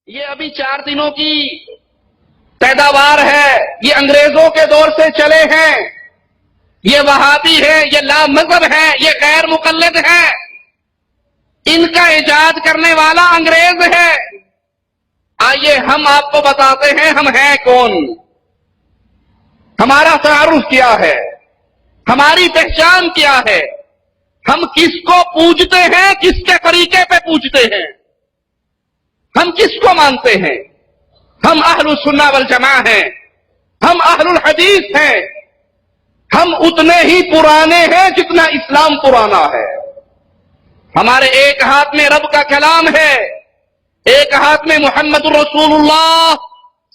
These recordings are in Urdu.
یہ ابھی 4 دنوں کی پیداوار ہے، یہ انگریزوں کے دور سے چلے ہیں، یہ وہابی ہے، یہ لا مذہب ہے، یہ غیر مقلد ہے، ان کا ایجاد کرنے والا انگریز ہے۔ آئیے ہم آپ کو بتاتے ہیں ہم ہیں کون، ہمارا تعارف کیا ہے، ہماری پہچان کیا ہے، ہم کس کو پوجتے ہیں، کس کے طریقے پہ پوجتے ہیں، ہم کس کو مانتے ہیں۔ ہم اہل السنہ والجماع ہیں، ہم اہل الحدیث ہیں، ہم اتنے ہی پرانے ہیں جتنا اسلام پرانا ہے۔ ہمارے ایک ہاتھ میں رب کا کلام ہے، ایک ہاتھ میں محمد رسول اللہ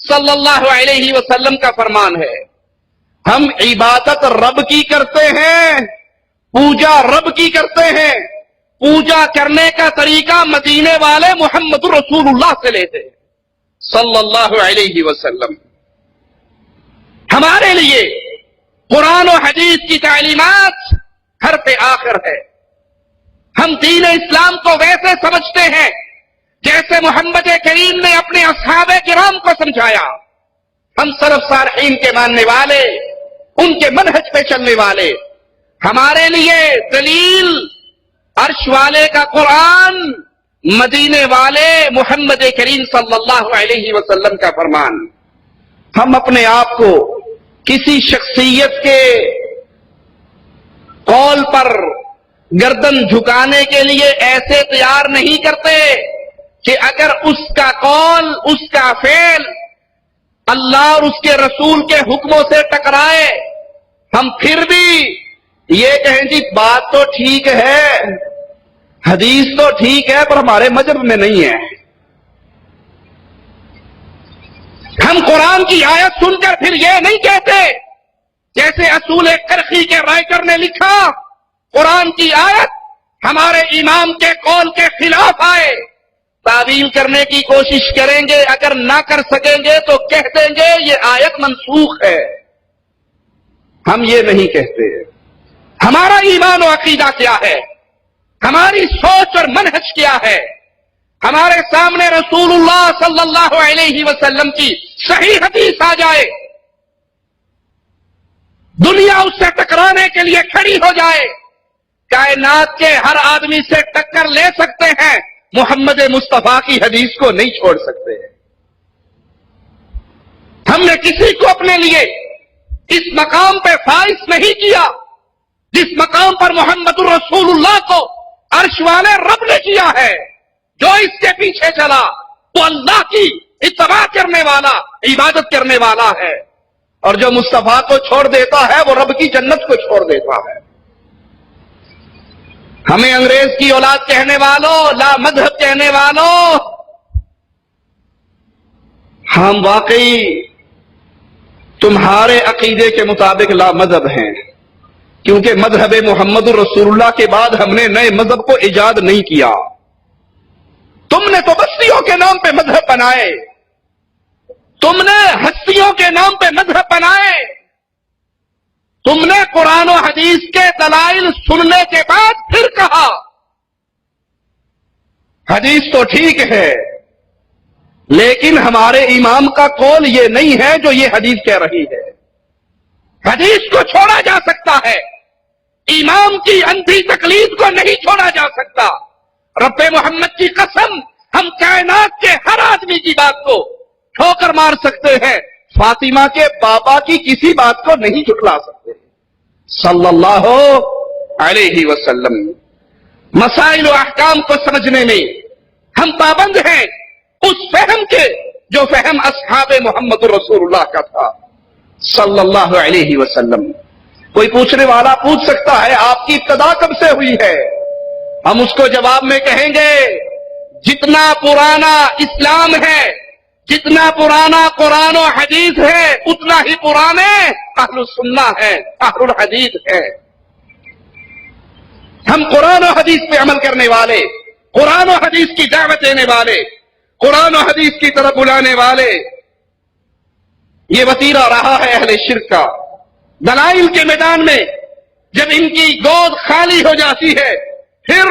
صلی اللہ علیہ وسلم کا فرمان ہے۔ ہم عبادت رب کی کرتے ہیں، پوجا رب کی کرتے ہیں، پوجا کرنے کا طریقہ مدینے والے محمد رسول اللہ سے لیتے ہیں صلی اللہ علیہ وسلم۔ ہمارے لیے قرآن و حدیث کی تعلیمات ہر پہ آخر ہے۔ ہم دین اسلام کو ویسے سمجھتے ہیں جیسے محمد کریم نے اپنے اصحاب کرام کو سمجھایا۔ ہم سلف صالحین کے ماننے والے، ان کے منہج پہ چلنے والے، ہمارے لیے دلیل عرش والے کا قرآن، مدینے والے محمد کریم صلی اللہ علیہ وسلم کا فرمان۔ ہم اپنے آپ کو کسی شخصیت کے قول پر گردن جھکانے کے لیے ایسے تیار نہیں کرتے کہ اگر اس کا قول، اس کا فعل اللہ اور اس کے رسول کے حکموں سے ٹکرائے، ہم پھر بھی یہ کہیں جی بات تو ٹھیک ہے، حدیث تو ٹھیک ہے، پر ہمارے مذہب میں نہیں ہے۔ ہم قرآن کی آیت سن کر پھر یہ نہیں کہتے جیسے اصول کرخی کے رائٹر نے لکھا، قرآن کی آیت ہمارے امام کے قول کے خلاف آئے، تعویل کرنے کی کوشش کریں گے، اگر نہ کر سکیں گے تو کہہ دیں گے یہ آیت منسوخ ہے۔ ہم یہ نہیں کہتے۔ ہمارا ایمان و عقیدہ کیا ہے، ہماری سوچ اور منہج کیا ہے؟ ہمارے سامنے رسول اللہ صلی اللہ علیہ وسلم کی صحیح حدیث آ جائے، دنیا اس سے ٹکرانے کے لیے کھڑی ہو جائے، کائنات کے ہر آدمی سے ٹکر لے سکتے ہیں، محمد مصطفیٰ کی حدیث کو نہیں چھوڑ سکتے۔ ہم نے کسی کو اپنے لیے اس مقام پہ فائز نہیں کیا جس مقام پر محمد رسول اللہ کو عرش والے رب نے کیا ہے۔ جو اس کے پیچھے چلا وہ اللہ کی اتباع کرنے والا، عبادت کرنے والا ہے، اور جو مصطفیٰ کو چھوڑ دیتا ہے وہ رب کی جنت کو چھوڑ دیتا ہے۔ ہمیں انگریز کی اولاد کہنے والوں، لا مذہب کہنے والوں، ہم واقعی تمہارے عقیدے کے مطابق لا مذہب ہیں، کیونکہ مذہب محمد رسول اللہ کے بعد ہم نے نئے مذہب کو ایجاد نہیں کیا۔ تم نے تو بستیوں کے نام پہ مذہب بنائے، تم نے ہستیوں کے نام پہ مذہب بنائے، تم نے قرآن و حدیث کے دلائل سننے کے بعد پھر کہا حدیث تو ٹھیک ہے لیکن ہمارے امام کا قول یہ نہیں ہے جو یہ حدیث کہہ رہی ہے۔ حدیث کو چھوڑا جا سکتا ہے، امام کی اندھی تقلید کو نہیں چھوڑا جا سکتا۔ رب محمد کی قسم، ہم کائنات کے ہر آدمی کی بات کو ٹھوکر مار سکتے ہیں، فاطمہ کے بابا کی کسی بات کو نہیں جھٹلا سکتے صلی اللہ علیہ وسلم۔ مسائل و احکام کو سمجھنے میں ہم پابند ہیں اس فہم کے جو فہم اصحاب محمد رسول اللہ کا تھا صلی اللہ علیہ وسلم۔ کوئی پوچھنے والا پوچھ سکتا ہے آپ کی ابتدا کب سے ہوئی ہے؟ ہم اس کو جواب میں کہیں گے جتنا پرانا اسلام ہے، جتنا پرانا قرآن و حدیث ہے، اتنا ہی پرانے اہل السنہ ہے، اہل الحدیث ہے۔ ہم قرآن و حدیث پہ عمل کرنے والے، قرآن و حدیث کی دعوت دینے والے، قرآن و حدیث کی طرف بلانے والے، یہ وتیرہ رہا ہے اہل شرک کا۔ دلائل کے میدان میں جب ان کی گود خالی ہو جاتی ہے، پھر